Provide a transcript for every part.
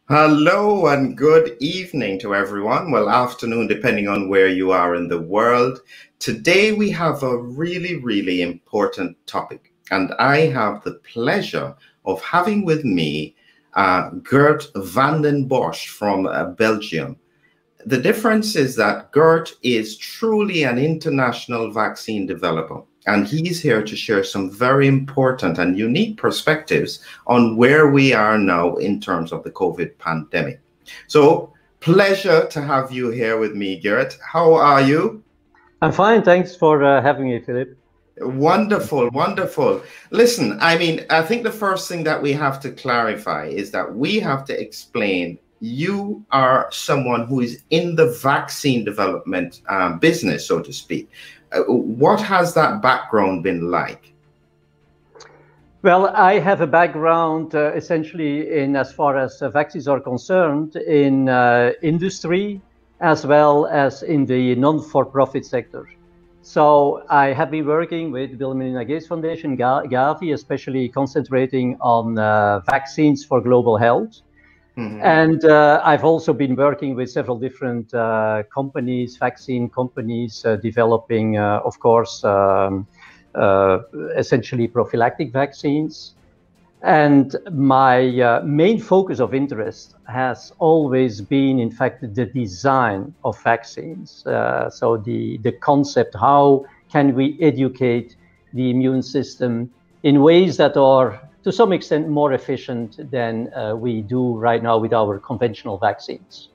Hello and good evening to everyone. Well, afternoon, depending on where you are in the world. Today we have a really important topic, and I have the pleasure of having with me Geert Vanden Bossche from Belgium. The difference is that Geert is truly an international vaccine developer, and he's here to share some very important and unique perspectives on where we are now in terms of the COVID pandemic. So, pleasure to have you here with me, Geert. How are you? I'm fine. Thanks for having me, Philip. Wonderful, wonderful. Listen, I think the first thing that we have to clarify is that we have to explain you are someone who is in the vaccine development business, so to speak. What has that background been like? Well, I have a background essentially in, as far as vaccines are concerned, in industry as well as in the non-for-profit sector. So I have been working with Bill and Melinda Gates Foundation, Gavi, especially concentrating on vaccines for global health. And I've also been working with several different companies, vaccine companies, developing, of course, essentially prophylactic vaccines. And my main focus of interest has always been, in fact, the design of vaccines. So the concept, how can we educate the immune system in ways that are, to some extent, more efficient than we do right now with our conventional vaccines.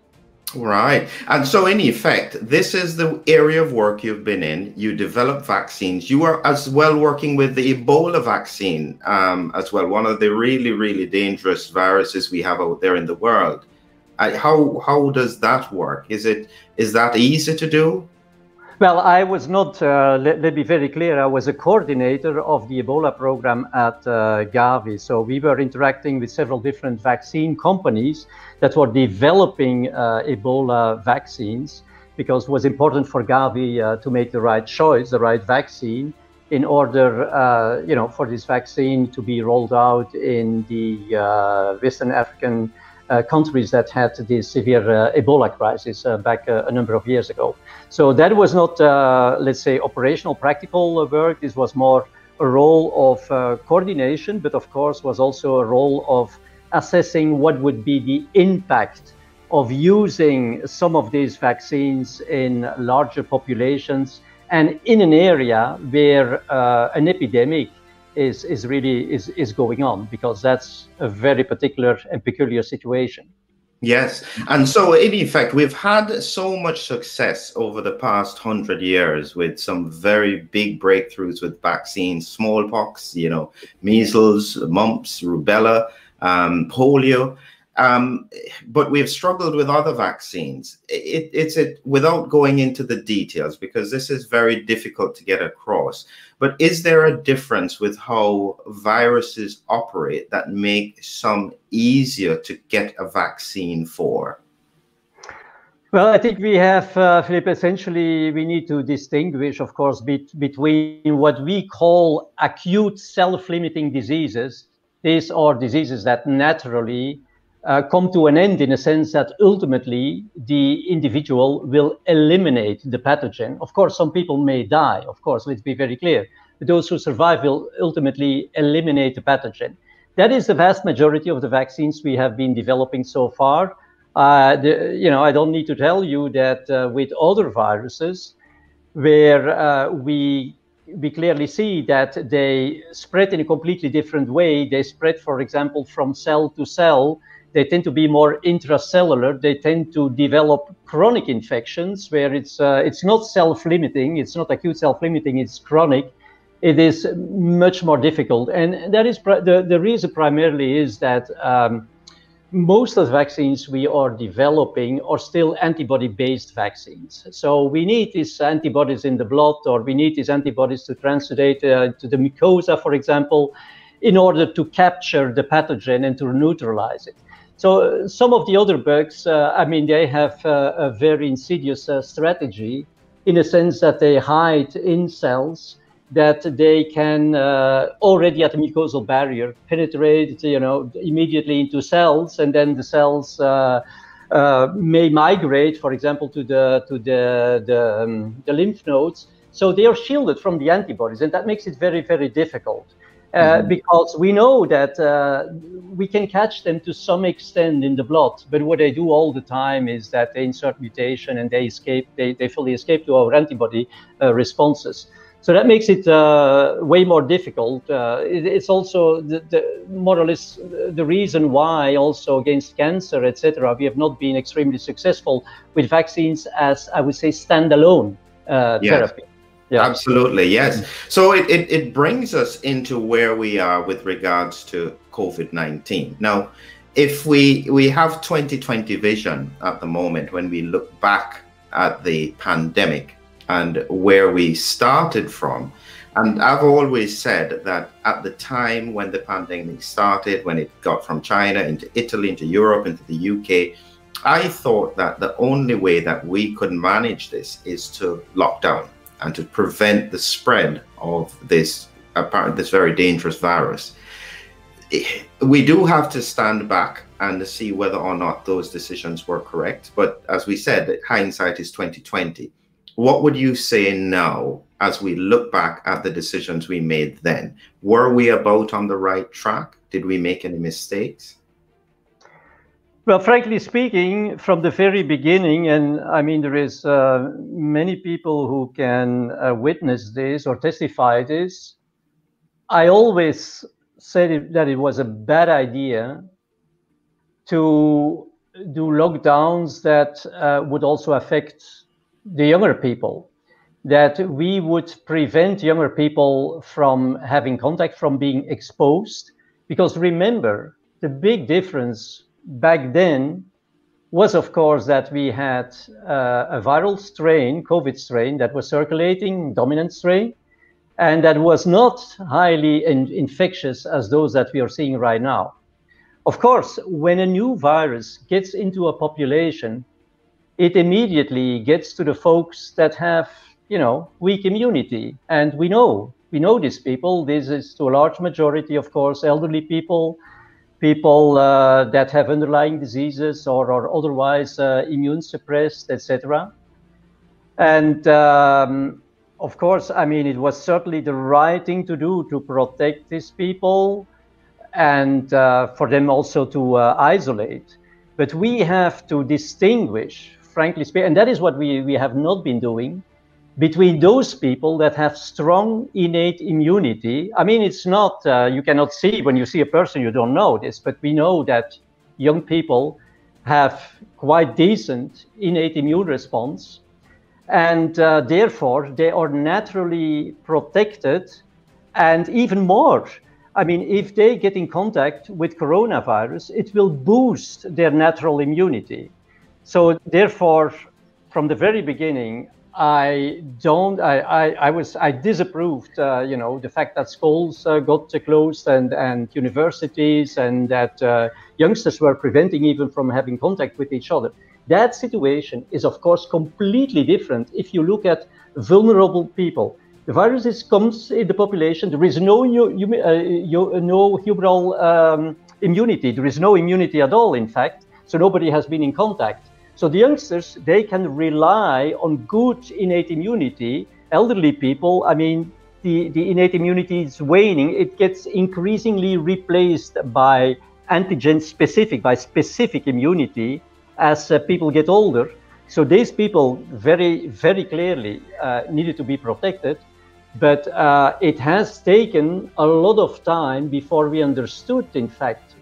Right. And so in effect, this is the area of work you've been in. You develop vaccines. You are as well working with the Ebola vaccine as well, one of the really dangerous viruses we have out there in the world. How does that work? Is that easy to do? Well, I was not, let me be very clear, I was a coordinator of the Ebola program at Gavi. So we were interacting with several different vaccine companies that were developing Ebola vaccines, because it was important for Gavi to make the right choice, the right vaccine, in order for this vaccine to be rolled out in the Western African countries that had this severe Ebola crisis back a number of years ago. So that was not, let's say, operational, practical work. This was more a role of coordination, but of course was also a role of assessing what would be the impact of using some of these vaccines in larger populations and in an area where an epidemic is really going on, because that's a very particular and peculiar situation. Yes. And so in effect, we've had so much success over the past 100 years with some very big breakthroughs with vaccines, smallpox, measles, mumps, rubella, polio. But we've struggled with other vaccines. It's without going into the details, because this is very difficult to get across. But is there a difference with how viruses operate that make some easier to get a vaccine for? Well, I think we have, Philip, essentially, we need to distinguish, of course, between what we call acute self-limiting diseases. These are diseases that naturally come to an end, in a sense that ultimately the individual will eliminate the pathogen. Of course, some people may die, of course, let's be very clear. But those who survive will ultimately eliminate the pathogen. That is the vast majority of the vaccines we have been developing so far. I don't need to tell you that with other viruses, where we clearly see that they spread in a completely different way. They spread, for example, from cell to cell. They tend to be more intracellular. They tend to develop chronic infections where it's not self-limiting. It's not acute self-limiting. It's chronic. It is much more difficult. And that is the reason primarily is that most of the vaccines we are developing are still antibody-based vaccines. So we need these antibodies in the blood, or we need these antibodies to translate to the mucosa, for example, in order to capture the pathogen and to neutralize it. So some of the other bugs, they have a very insidious strategy, in a sense that they hide in cells. that they can already at the mucosal barrier penetrate, immediately into cells, and then the cells may migrate, for example, to the lymph nodes. So they are shielded from the antibodies, and that makes it very, very difficult. Because we know that we can catch them to some extent in the blood, but what they do all the time is that they insert mutation and they escape, they fully escape to our antibody responses. So that makes it way more difficult. It's also more or less the reason why also against cancer, etc., we have not been extremely successful with vaccines as, I would say, standalone therapy. Yeah. Absolutely, yes. So it brings us into where we are with regards to COVID-19. Now, if we have 2020 vision at the moment, when we look back at the pandemic and where we started from, and I've always said that at the time when the pandemic started, when it got from China into Italy, into Europe, into the UK, I thought that the only way that we could manage this is to lock down and to prevent the spread of this very dangerous virus. We do have to stand back and see whether or not those decisions were correct. But as we said, hindsight is 2020. What would you say now as we look back at the decisions we made then? Were we about on the right track? Did we make any mistakes? Well, frankly speaking, from the very beginning, and I mean, there is many people who can witness this or testify this, I always said that it was a bad idea to do lockdowns that would also affect the younger people, that we would prevent younger people from having contact, from being exposed. Because remember, the big difference back then was, of course, that we had a viral strain, COVID strain, that was circulating, dominant strain, and that was not highly infectious as those that we are seeing right now. Of course, when a new virus gets into a population, it immediately gets to the folks that have, weak immunity. And we know these people. This is to a large majority, of course, elderly people that have underlying diseases or are otherwise immune suppressed, etc. And of course, I mean, it was certainly the right thing to do to protect these people and for them also to isolate. But we have to distinguish, frankly speaking, and that is what we have not been doing, between those people that have strong innate immunity. I mean, it's not, you cannot see, when you see a person, you don't know this, but we know that young people have quite decent innate immune response. And therefore, they are naturally protected. And even more, I mean, if they get in contact with coronavirus, it will boost their natural immunity. So therefore, from the very beginning, I disapproved, the fact that schools got closed and universities, and that youngsters were preventing even from having contact with each other. That situation is, of course, completely different if you look at vulnerable people. The virus comes in the population. There is no humoral immunity. There is no immunity at all, in fact. So nobody has been in contact. So the youngsters, they can rely on good innate immunity. Elderly people, I mean, the innate immunity is waning. It gets increasingly replaced by antigen-specific, by specific immunity as people get older. So these people very, very clearly needed to be protected. But it has taken a lot of time before we understood, in fact,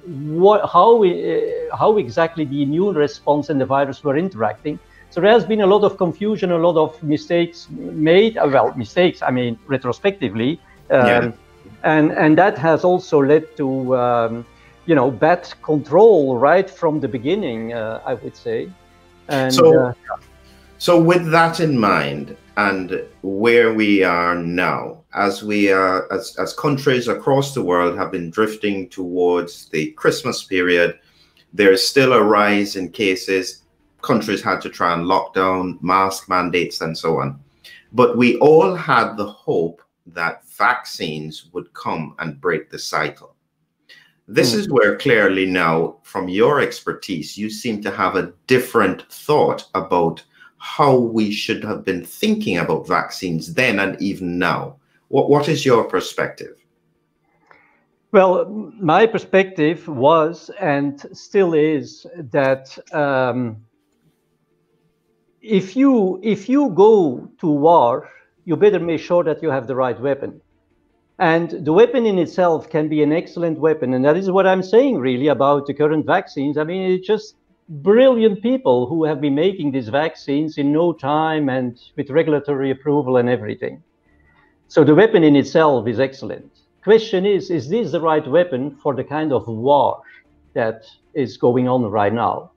how exactly the immune response and the virus were interacting. So there has been a lot of confusion, a lot of mistakes made. Well, mistakes, I mean, retrospectively. And that has also led to, bad control right from the beginning, I would say. And, so with that in mind, and where we are now, as we are, as countries across the world have been drifting towards the Christmas period, there is still a rise in cases. Countries had to try and lock down, mask mandates, and so on. But we all had the hope that vaccines would come and break the cycle. This is where clearly now, from your expertise, you seem to have a different thought about how we should have been thinking about vaccines then and even now. What is your perspective? Well, my perspective was and still is that if you go to war, you better make sure that you have the right weapon. And the weapon in itself can be an excellent weapon. And that is what I'm saying really about the current vaccines. I mean, it's just brilliant people who have been making these vaccines in no time and with regulatory approval and everything. So the weapon in itself is excellent. Question is this the right weapon for the kind of war that is going on right now?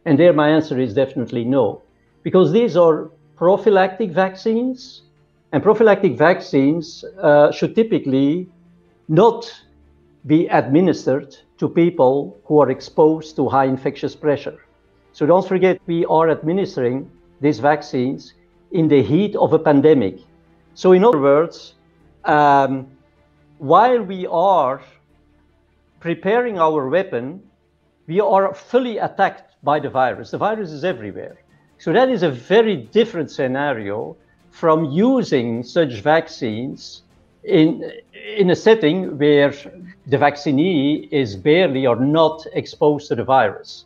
And there my answer is definitely no, because these are prophylactic vaccines, and prophylactic vaccines should typically not be administered to people who are exposed to high infectious pressure. So don't forget, we are administering these vaccines in the heat of a pandemic. So in other words, while we are preparing our weapon, we are fully attacked by the virus. The virus is everywhere. So that is a very different scenario from using such vaccines in a setting where the vaccinee is barely or not exposed to the virus.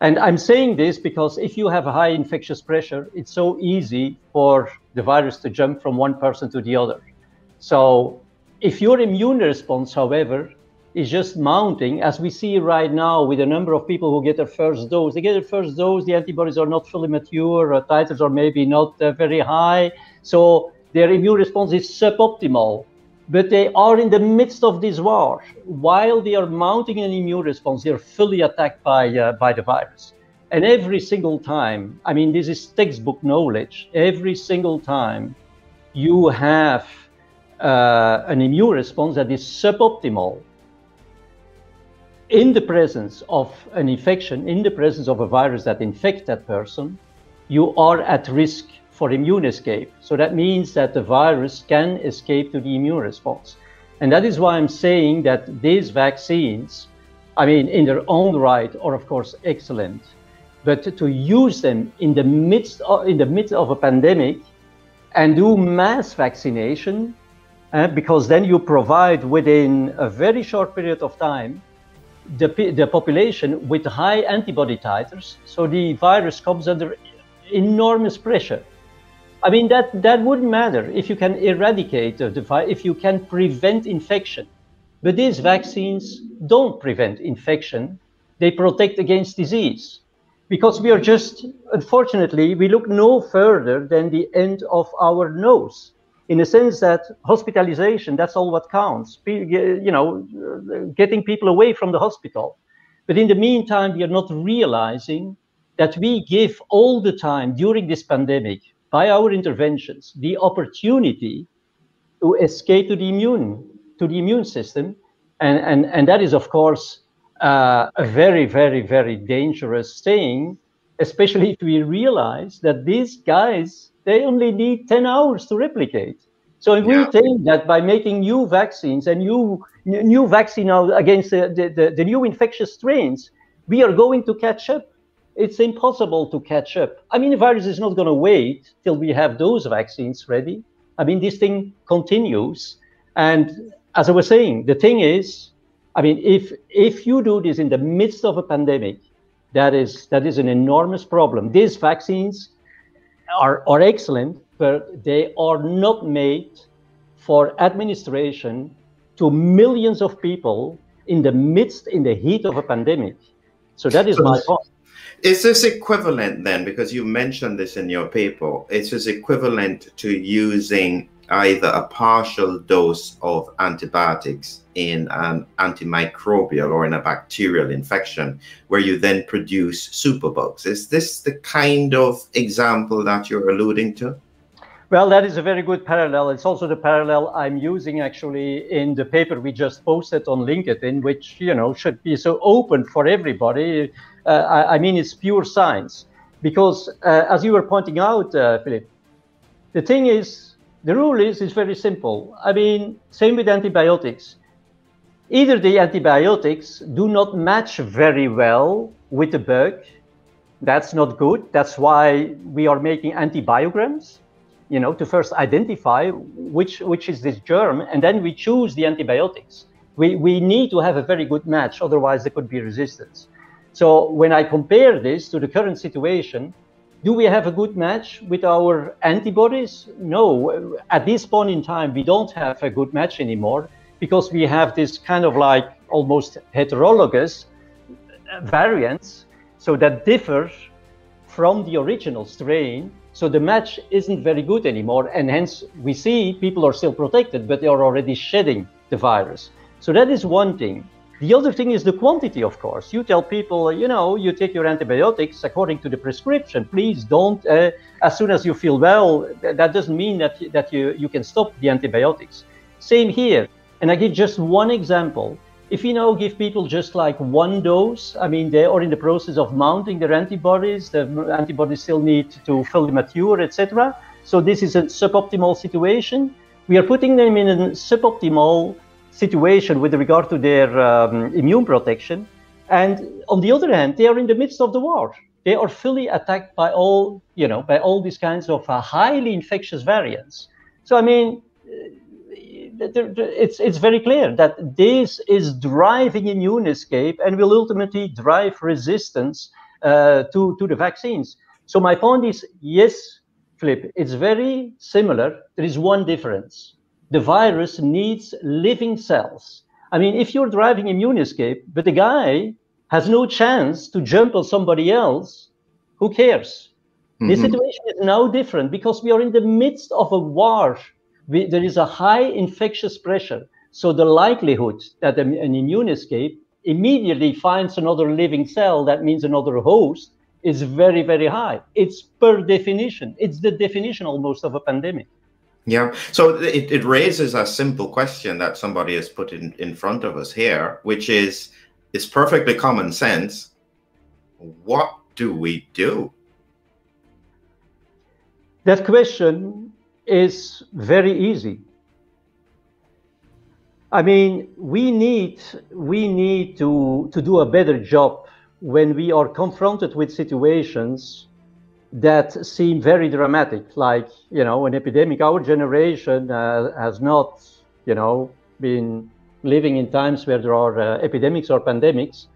And I'm saying this because if you have a high infectious pressure, it's so easy for the virus to jump from one person to the other. So if your immune response, however, is just mounting, as we see right now with a number of people who get their first dose. They get their first dose, the antibodies are not fully mature, or titers are maybe not very high, so their immune response is suboptimal. But they are in the midst of this war. While they are mounting an immune response, they are fully attacked by the virus. And every single time, I mean, this is textbook knowledge, every single time you have an immune response that is suboptimal, in the presence of an infection, in the presence of a virus that infects that person, you are at risk for immune escape. So that means that the virus can escape to the immune response. And that is why I'm saying that these vaccines, I mean, in their own right, are of course excellent, but to use them in the midst of a pandemic and do mass vaccination, because then you provide within a very short period of time the population with high antibody titers, so the virus comes under enormous pressure. I mean, that wouldn't matter if you can eradicate the virus, if you can prevent infection. But these vaccines don't prevent infection, they protect against disease. Because we are just, unfortunately, we look no further than the end of our nose. In the sense that hospitalization, that's all what counts, you know, getting people away from the hospital. But in the meantime, we are not realizing that we give all the time during this pandemic, by our interventions, the opportunity to escape to the immune system. And that is, of course, a very, very, very dangerous thing, especially if we realize that these guys, they only need 10 hours to replicate. So if we think that by making new vaccines and new vaccine against the new infectious strains, we are going to catch up. It's impossible to catch up. I mean, the virus is not going to wait till we have those vaccines ready. I mean, this thing continues. And as I was saying, the thing is, I mean, if you do this in the midst of a pandemic, that is an enormous problem. These vaccines are excellent, but they are not made for administration to millions of people in the heat of a pandemic. So that is my point. Is this equivalent then, because you mentioned this in your paper, is this equivalent to using either a partial dose of antibiotics in an antimicrobial or in a bacterial infection, where you then produce superbugs? Is this the kind of example that you're alluding to? Well, that is a very good parallel. It's also the parallel I'm using actually in the paper we just posted on LinkedIn, which, you know, should be so open for everybody. I mean, it's pure science, because as you were pointing out, Philip, the thing is, The rule is very simple. I mean, same with antibiotics. Either the antibiotics do not match very well with the bug. That's not good. That's why we are making antibiograms, to first identify which is this germ, and then we choose the antibiotics. We need to have a very good match, otherwise there could be resistance. So when I compare this to the current situation, do we have a good match with our antibodies? No, at this point in time, we don't have a good match anymore, because we have this kind of like almost heterologous variants, so that differ from the original strain. So the match isn't very good anymore, and hence we see people are still protected, but they are already shedding the virus. So that is one thing. The other thing is the quantity, of course. You tell people, you take your antibiotics according to the prescription. Please don't, as soon as you feel well, that doesn't mean that you can stop the antibiotics. Same here. And I give just one example. If you now give people just like one dose, I mean, they are in the process of mounting their antibodies. The antibodies still need to fully mature, etc. So this is a suboptimal situation. We are putting them in a suboptimal situation with regard to their immune protection. And on the other hand, they are in the midst of the war. They are fully attacked by all these kinds of highly infectious variants. So, I mean, it's very clear that this is driving immune escape and will ultimately drive resistance to the vaccines. So my point is, yes, Flip, it's very similar. There is one difference. The virus needs living cells. I mean, if you're driving immune escape, but the guy has no chance to jump on somebody else, who cares? Mm-hmm. The situation is now different because we are in the midst of a war. There is a high infectious pressure. So the likelihood that an immune escape immediately finds another living cell, that means another host, is very, very high. It's per definition. It's the definition almost of a pandemic. Yeah. So it raises a simple question that somebody has put in front of us here, which is, it's perfectly common sense. What do we do? That question is very easy. I mean, we need to do a better job when we are confronted with situations that seem very dramatic, like, an epidemic. Our generation has not, been living in times where there are epidemics or pandemics.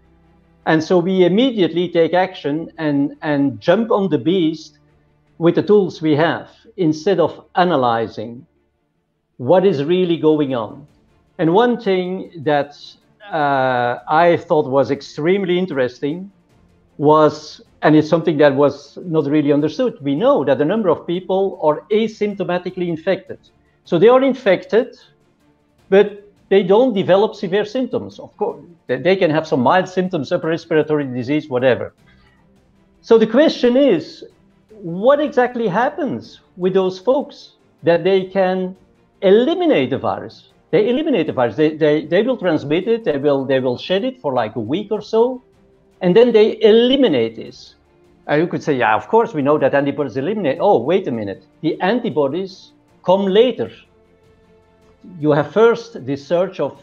And so we immediately take action and jump on the beast with the tools we have, instead of analyzing what is really going on. And one thing that I thought was extremely interesting was, and it's something that was not really understood, we know that a number of people are asymptomatically infected. So they are infected, but they don't develop severe symptoms. Of course, they can have some mild symptoms, upper respiratory disease, whatever. So the question is, what exactly happens with those folks that they can eliminate the virus? They eliminate the virus. They will transmit it. They will shed it for like a week or so, and then they eliminate this. You could say, yeah, of course we know that antibodies eliminate. Oh, wait a minute. The antibodies come later. You have first this surge of,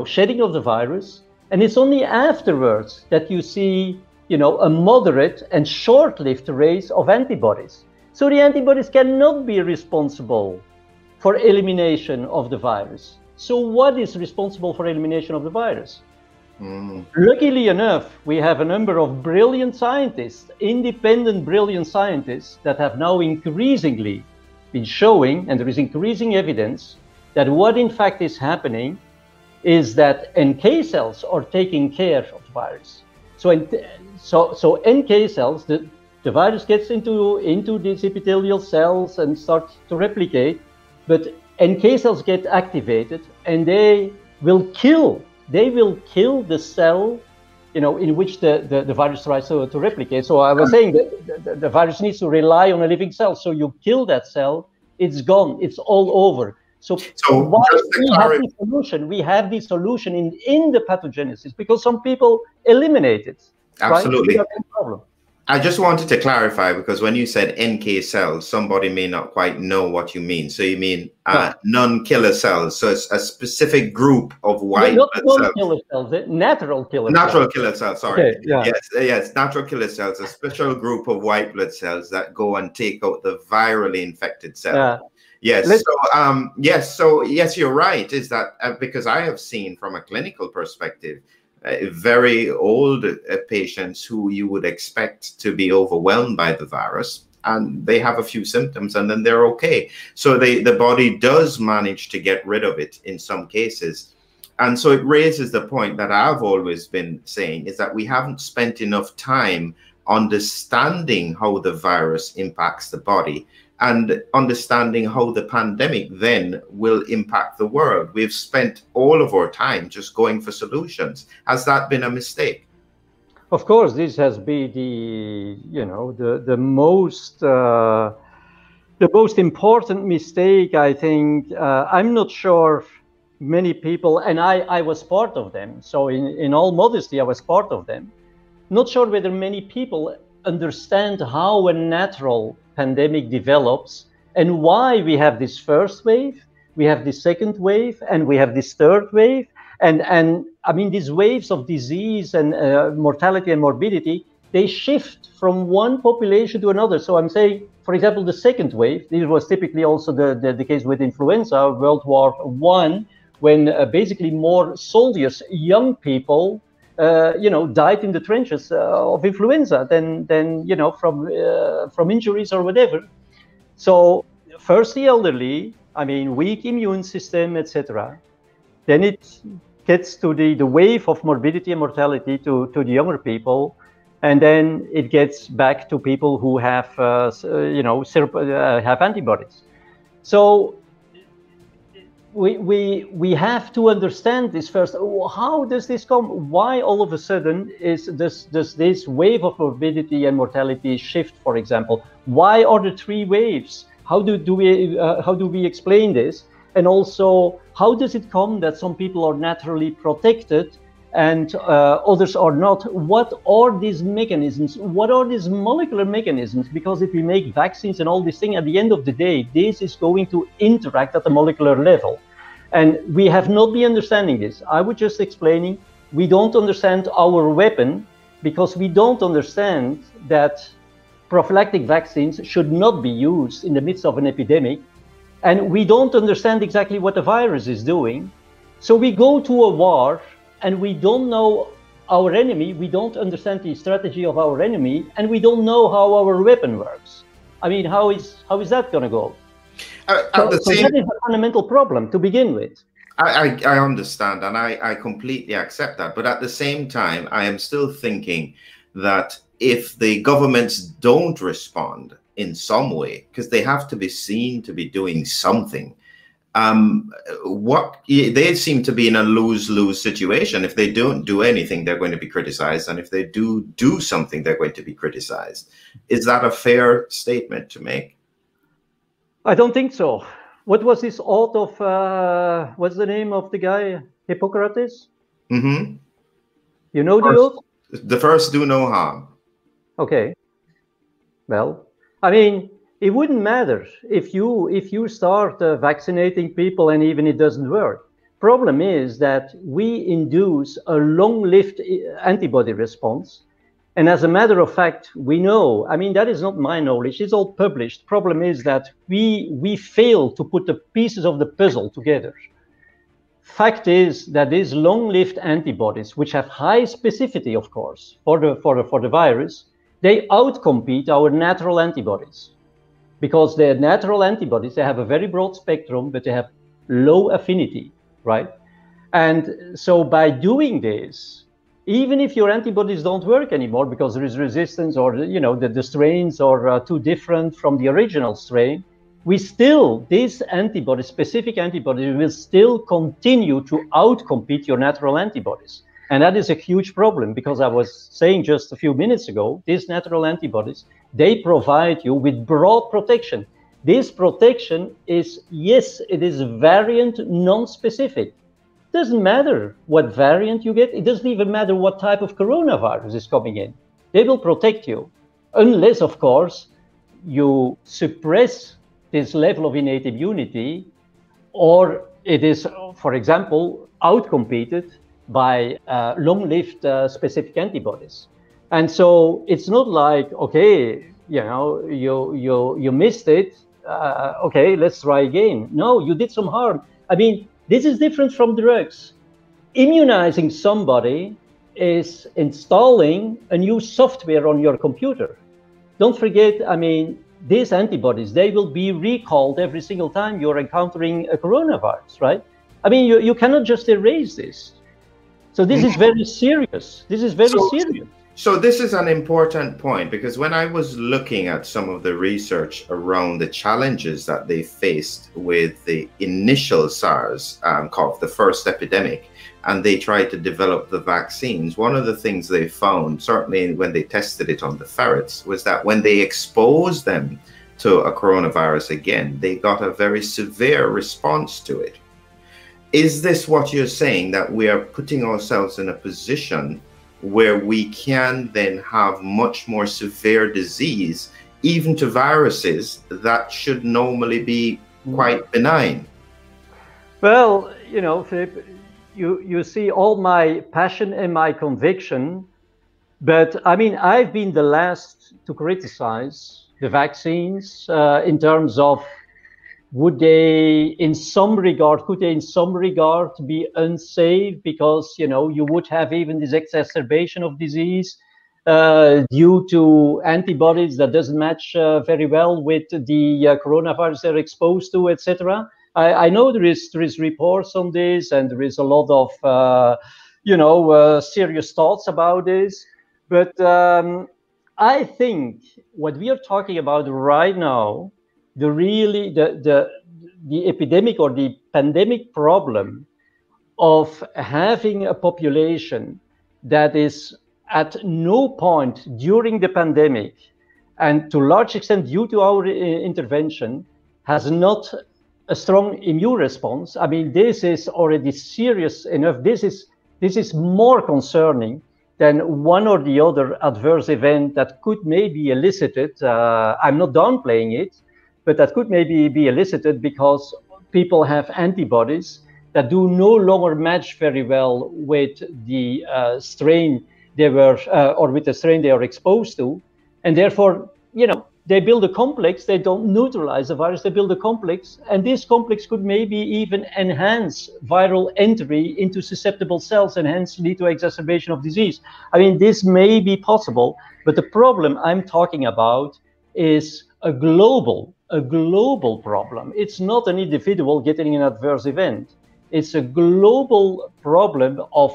shedding of the virus, and it's only afterwards that you see, a moderate and short-lived raise of antibodies. So the antibodies cannot be responsible for elimination of the virus. So what is responsible for elimination of the virus? Luckily enough, we have a number of brilliant scientists, independent brilliant scientists, that have now increasingly been showing, and there is increasing evidence, that what in fact is happening is that NK cells are taking care of the virus. So NK cells, the virus gets into these epithelial cells and starts to replicate, but NK cells get activated and they will kill the cell, in which the virus tries to replicate. So I was saying that the virus needs to rely on a living cell. So you kill that cell, it's gone, it's all over. So why we have the solution in the pathogenesis, because some people eliminate it. Absolutely. Right? Problem. I just wanted to clarify, because when you said NK cells, somebody may not quite know what you mean. So you mean No, non-killer cells. So it's a specific group of white not blood cells. non-killer cells, natural killer Natural cells. killer cells, sorry. Okay, yeah. Yes, yes, natural killer cells, a special group of white blood cells that go and take out the virally infected cells. Yes, yes, you're right. Is that because I have seen from a clinical perspective, very old patients who you would expect to be overwhelmed by the virus, and they have a few symptoms and then they're okay. So the body does manage to get rid of it in some cases. And so it raises the point that I've always been saying, is that we haven't spent enough time understanding how the virus impacts the body and understanding how the pandemic then will impact the world. We've spent all of our time just going for solutions. Has that been a mistake? Of course, this has been the most important mistake, I think. I'm not sure many people, and I was part of them. So in all modesty, I was part of them. Not sure whether many people understand how a natural pandemic develops and why we have this first wave, we have this second wave, and we have this third wave. And I mean, these waves of disease and mortality and morbidity, they shift from one population to another. So I'm saying, for example, the second wave, this was typically also the case with influenza, World War I, when basically more soldiers, young people, died in the trenches of influenza than from injuries or whatever. So first the elderly, I mean, weak immune system, etc. Then it gets to the wave of morbidity and mortality to the younger people, and then it gets back to people who have have antibodies. So we have to understand this first. How does this come? Why all of a sudden does this wave of morbidity and mortality shift, for example? Why are there three waves? How do we explain this? And also, how does it come that some people are naturally protected and others are not? What are these mechanisms? What are these molecular mechanisms? Because if we make vaccines and all these things, at the end of the day, this is going to interact at the molecular level. And we have not been understanding this. I was just explaining, we don't understand our weapon because we don't understand that prophylactic vaccines should not be used in the midst of an epidemic. And we don't understand exactly what the virus is doing. So we go to a war and we don't know our enemy, we don't understand the strategy of our enemy, and we don't know how our weapon works. I mean, how is that going to go? So that is a fundamental problem to begin with. I understand, and I completely accept that. But at the same time, I am still thinking that if the governments don't respond in some way, because they have to be seen to be doing something, they seem to be in a lose-lose situation. If they don't do anything, they're going to be criticized, and if they do something, they're going to be criticized. Is that a fair statement to make? I don't think so. What was this oath of, what's the name of the guy? Hippocrates? Mm-hmm. You know the oath? The first do no harm. Okay. Well, I mean, it wouldn't matter if you start vaccinating people and even it doesn't work. Problem is that we induce a long-lived antibody response. And as a matter of fact, we know, I mean, that is not my knowledge, it's all published. Problem is that we fail to put the pieces of the puzzle together. Fact is that these long-lived antibodies, which have high specificity, of course, for the virus, they outcompete our natural antibodies. Because the natural antibodies, they have a very broad spectrum, but they have low affinity, right? And so by doing this, even if your antibodies don't work anymore because there is resistance or the strains are too different from the original strain, these antibodies, specific antibodies, will still continue to outcompete your natural antibodies. And that is a huge problem because I was saying just a few minutes ago, these natural antibodies, they provide you with broad protection. This protection is, yes, it is variant non-specific. Doesn't matter what variant you get. It doesn't even matter what type of coronavirus is coming in. They will protect you. unless, of course, you suppress this level of innate immunity, or it is, for example, outcompeted by long-lived specific antibodies. And so it's not like, okay, you missed it. Okay, let's try again. No, you did some harm. I mean, this is different from drugs. Immunizing somebody is installing a new software on your computer. Don't forget, I mean, these antibodies, they will be recalled every single time you're encountering a coronavirus, right? I mean, you cannot just erase this. So this is very serious. This is very serious. So this is an important point, because when I was looking at some of the research around the challenges that they faced with the initial SARS, called the first epidemic, and they tried to develop the vaccines, one of the things they found, certainly when they tested it on the ferrets, was that when they exposed them to a coronavirus again, they got a very severe response to it. Is this what you're saying, that we are putting ourselves in a position where we can then have much more severe disease, even to viruses that should normally be quite benign? Well, you know, Philip, you see all my passion and my conviction, but I mean, I've been the last to criticize the vaccines in terms of could they in some regard be unsafe, because, you know, you would have even this exacerbation of disease due to antibodies that doesn't match very well with the coronavirus they're exposed to, etc. I know there is reports on this, and there is a lot of serious thoughts about this, but I think what we are talking about right now, the epidemic or the pandemic problem of having a population that is at no point during the pandemic, and to a large extent due to our intervention, has not a strong immune response. I mean, this is already serious enough. This is more concerning than one or the other adverse event that could maybe elicited. I'm not downplaying it, but that could maybe be elicited because people have antibodies that do no longer match very well with the strain they were, or with the strain they are exposed to, and therefore, you know, they build a complex. They don't neutralize the virus. They build a complex, and this complex could maybe even enhance viral entry into susceptible cells and hence lead to exacerbation of disease. I mean, this may be possible, but the problem I'm talking about is a global problem. It's not an individual getting an adverse event. It's a global problem of,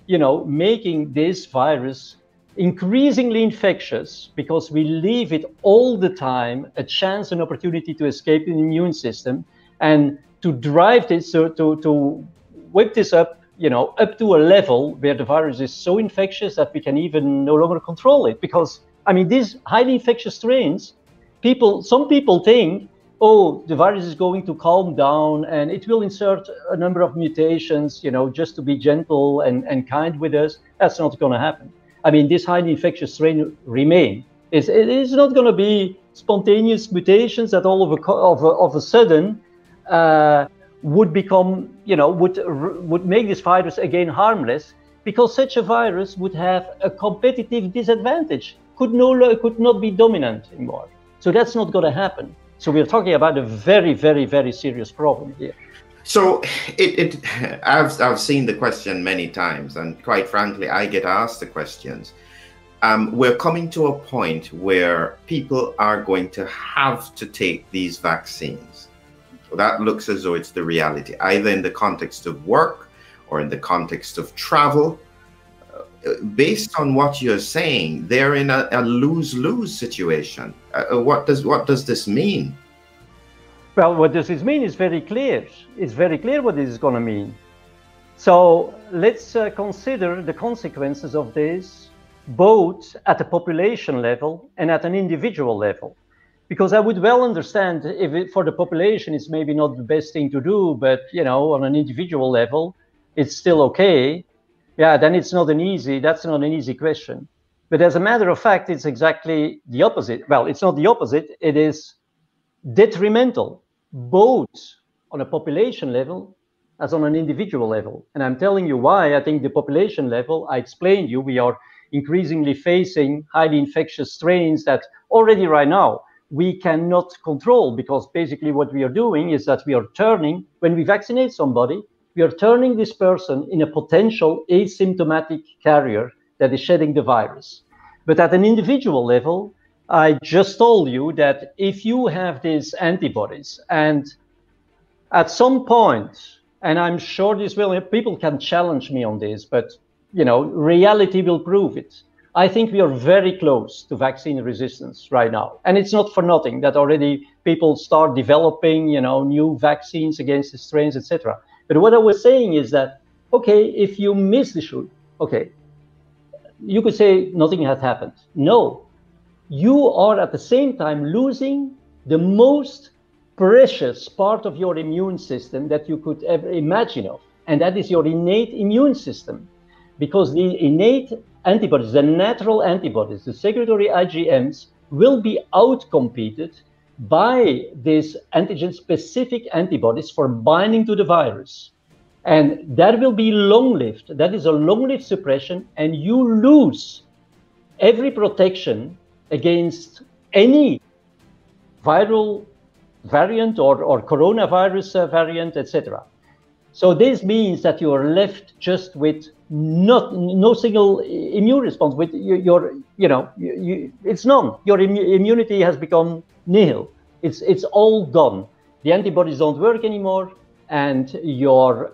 you know, making this virus increasingly infectious, because we leave it all the time a chance, an opportunity to escape the immune system, and to drive this, to whip this up, you know, up to a level where the virus is so infectious that we can even no longer control it. Because, I mean, these highly infectious strains, some people think, oh, the virus is going to calm down and it will insert a number of mutations, you know, just to be gentle and kind with us. That's not going to happen. I mean, this highly infectious strain remain. It is not going to be spontaneous mutations that all of a sudden would become, you know, would make this virus again harmless, because such a virus would have a competitive disadvantage, could not be dominant anymore. So that's not going to happen. So we're talking about a very, very, very serious problem here. So I've seen the question many times, and quite frankly, I get asked the questions. We're coming to a point where people are going to have to take these vaccines. That looks as though it's the reality, either in the context of work or in the context of travel. Based on what you're saying, they're in a lose-lose situation. What does this mean? Well, what does this mean is very clear. It's very clear what this is going to mean. So let's consider the consequences of this, both at the population level and at an individual level. Because I would well understand if for the population it's maybe not the best thing to do, but, you know, on an individual level, it's still okay. Yeah, then that's not an easy question. But as a matter of fact, it's exactly the opposite. Well, it's not the opposite. It is detrimental, both on a population level as on an individual level. And I'm telling you why. I think the population level, I explained you, we are increasingly facing highly infectious strains that already right now we cannot control, because basically what we are doing is that we are turning, when we vaccinate somebody, we are turning this person in a potential asymptomatic carrier that is shedding the virus. But at an individual level, I just told you that if you have these antibodies, and at some point, and I'm sure this will, people can challenge me on this, but reality will prove it. I think we are very close to vaccine resistance right now. And it's not for nothing that already people start developing, new vaccines against the strains, etc. But what I was saying is that, okay, if you miss the shoot, okay, you could say nothing has happened. No, you are at the same time losing the most precious part of your immune system that you could ever imagine of, and that is your innate immune system. Because the innate antibodies, the natural antibodies, the secretory IgMs, will be outcompeted by these antigen-specific antibodies for binding to the virus. And that will be long-lived. That is a long-lived suppression, and you lose every protection against any viral variant or coronavirus variant, etc. So this means that you are left just with no single immune response. With it's none. Your immunity has become nihil. It's all gone. The antibodies don't work anymore, and your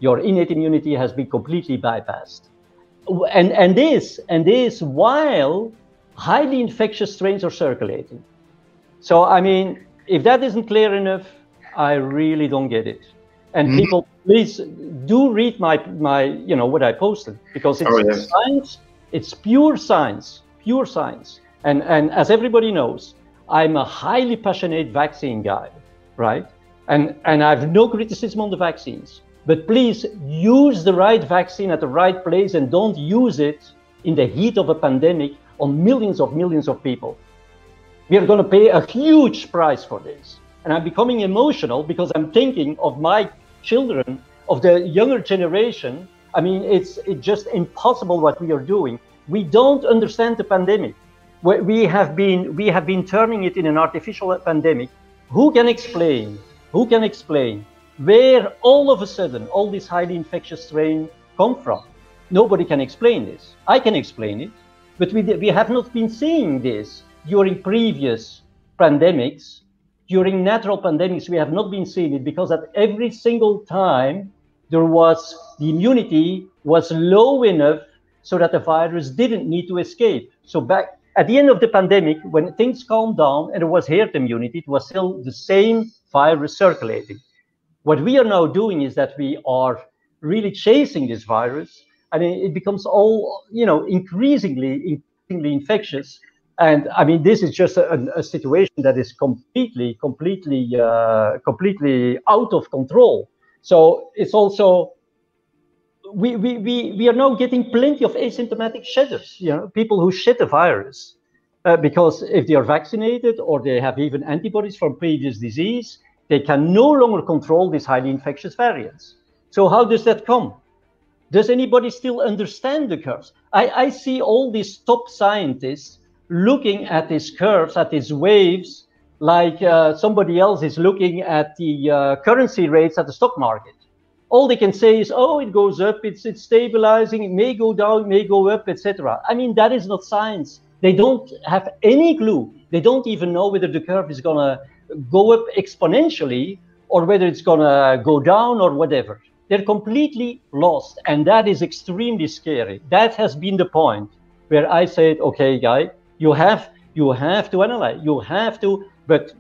innate immunity has been completely bypassed. And this while highly infectious strains are circulating. So I mean, if that isn't clear enough, I really don't get it. And people, please do read my what I posted, because it's science. It's pure science, pure science. And as everybody knows, I'm a highly passionate vaccine guy, right? And I have no criticism on the vaccines. But please use the right vaccine at the right place, and don't use it in the heat of a pandemic on millions of people. We are going to pay a huge price for this. And I'm becoming emotional because I'm thinking of my children, of the younger generation. I mean, it's just impossible what we are doing. We don't understand the pandemic. We have been turning it in an artificial pandemic. Who can explain where all of a sudden all this highly infectious strain come from? Nobody can explain this. I can explain it, but we have not been seeing this during previous pandemics. During natural pandemics, we have not been seeing it, because at every single time the immunity was low enough so that the virus didn't need to escape. So back at the end of the pandemic, when things calmed down and there was herd immunity, it was still the same virus circulating. What we are now doing is that we are really chasing this virus, and it becomes all, increasingly infectious. And I mean, this is just a situation that is completely out of control. So it's also, we are now getting plenty of asymptomatic shedders, people who shed the virus, because if they are vaccinated or they have even antibodies from previous disease, they can no longer control these highly infectious variants. So how does that come? Does anybody still understand the curves? I see all these top scientists looking at these curves, at these waves, like somebody else is looking at the currency rates at the stock market. All they can say is, oh, it goes up, it's stabilizing, it may go down, it may go up, etc. I mean, that is not science. They don't have any clue. They don't even know whether the curve is going to go up exponentially or whether it's going to go down or whatever. They're completely lost, and that is extremely scary. That has been the point where I said, okay, guy, you have to analyze, you have to, but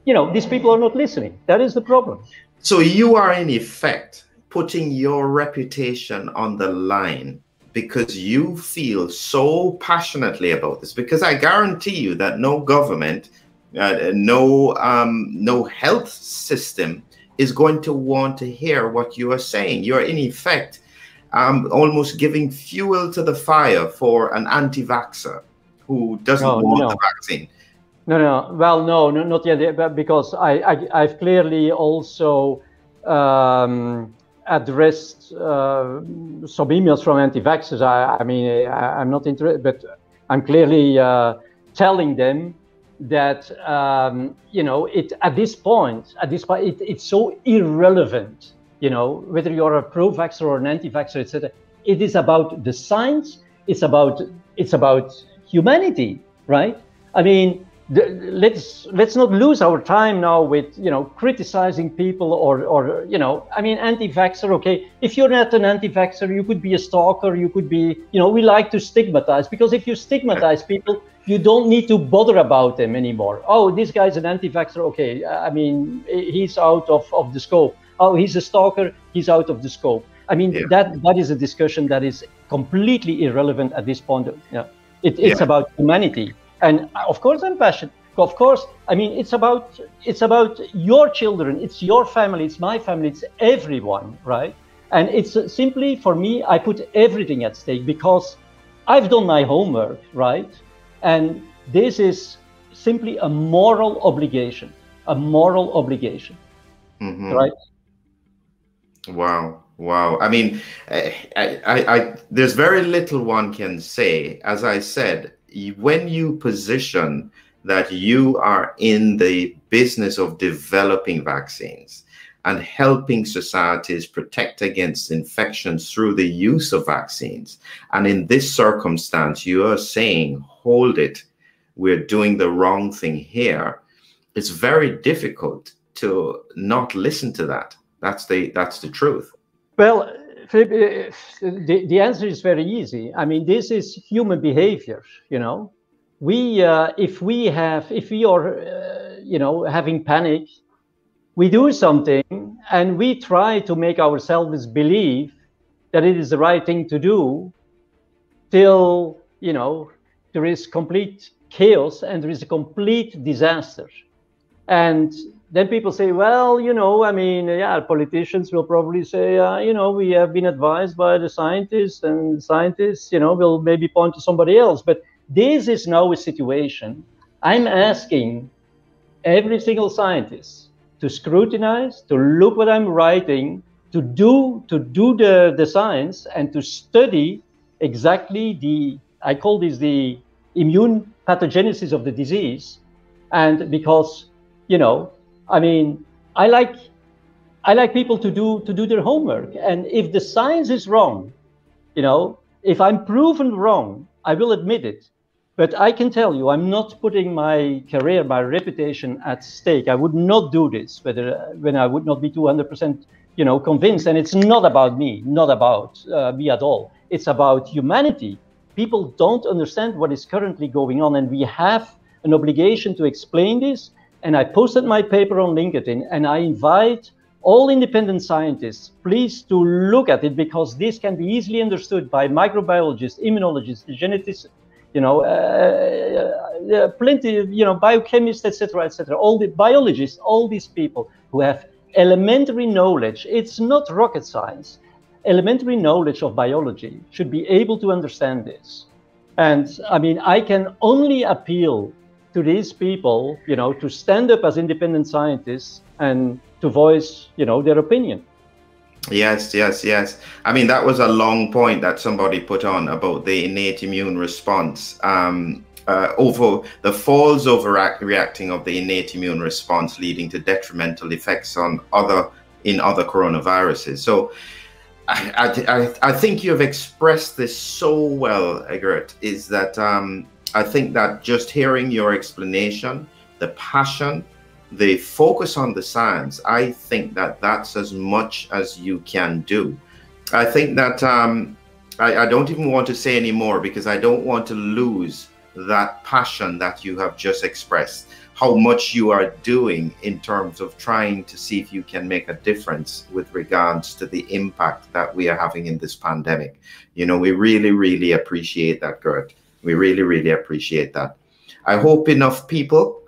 these people are not listening. That is the problem. So you are in effect putting your reputation on the line because you feel so passionately about this, because I guarantee you that no government, no health system is going to want to hear what you are saying. You're in effect almost giving fuel to the fire for an anti-vaxxer who doesn't want the vaccine. No. Well, no, not yet, because I've clearly also addressed some emails from anti-vaxxers. I mean, I'm not interested, but I'm clearly telling them that you know, at this point, it's so irrelevant. You know, whether you're a pro-vaxxer or an anti-vaxxer, etc. It is about the science. It's about humanity, right? I mean, let's not lose our time now with, you know, criticizing people or you know, I mean, anti-vaxxer. Okay, if you're not an anti-vaxxer, you could be a stalker. You could be, you know, we like to stigmatize, because if you stigmatize people, you don't need to bother about them anymore. Oh, this guy's an anti-vaxxer. Okay, I mean, he's out of the scope. Oh, he's a stalker. He's out of the scope. I mean, that is a discussion that is completely irrelevant at this point. Yeah, it's about humanity. And of course, I'm passionate. Of course, I mean, it's about your children. It's your family. It's my family. It's everyone, right? And it's simply, for me, I put everything at stake because I've done my homework, right? And this is simply a moral obligation, right? Wow. I mean, there's very little one can say. As I said, when you position that you are in the business of developing vaccines and helping societies protect against infections through the use of vaccines, and in this circumstance, you are saying, hold it, we're doing the wrong thing here, it's very difficult to not listen to that. That's the truth. Well, Philip, the answer is very easy. I mean, this is human behavior. You know, if we are, you know, having panic, we do something and we try to make ourselves believe that it is the right thing to do, till, you know, there is complete chaos and there is a complete disaster. And then people say, well, you know, I mean, yeah, politicians will probably say, you know, we have been advised by the scientists, and scientists, you know, will maybe point to somebody else. But this is now a situation. I'm asking every single scientist to scrutinize, to look what I'm writing, to do the science, and to study exactly I call this the immune pathogenesis of the disease. And because, you know, I mean, I like people to do their homework. And if the science is wrong, you know, if I'm proven wrong, I will admit it. But I can tell you, I'm not putting my career, my reputation at stake. I would not do this when I would not be 200%, you know, convinced. And it's not about me, not about me at all. It's about humanity. People don't understand what is currently going on, and we have an obligation to explain this. And I posted my paper on LinkedIn, and I invite all independent scientists, please, to look at it, because this can be easily understood by microbiologists, immunologists, geneticists, you know, plenty, you know, biochemists, etc., all the biologists, all these people who have elementary knowledge. It's not rocket science. Elementary knowledge of biology should be able to understand this. And I mean, I can only appeal to these people, you know, to stand up as independent scientists and to voice, you know, their opinion. Yes. I mean, that was a long point that somebody put on about the innate immune response, over the false overreacting of the innate immune response, leading to detrimental effects on other coronaviruses. So I think you've expressed this so well, Geert, is that I think that just hearing your explanation, the passion, the focus on the science, I think that that's as much as you can do. I think that I don't even want to say any more, because I don't want to lose that passion that you have just expressed, how much you are doing in terms of trying to see if you can make a difference with regards to the impact that we are having in this pandemic. You know, we really, really appreciate that, Geert. We really, really appreciate that. I hope enough people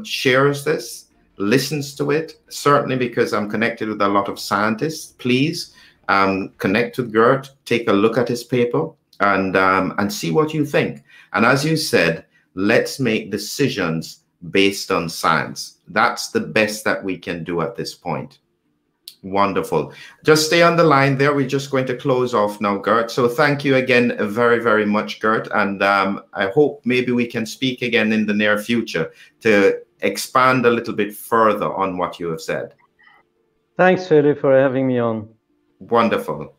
shares this, listens to it, certainly because I'm connected with a lot of scientists. Please connect with Geert, take a look at his paper, and see what you think. And as you said, let's make decisions based on science. That's the best that we can do at this point. Wonderful. Just stay on the line there. We're just going to close off now, Geert. So thank you again very, very much, Geert. And I hope maybe we can speak again in the near future to expand a little bit further on what you have said. Thanks, Philip, for having me on. Wonderful.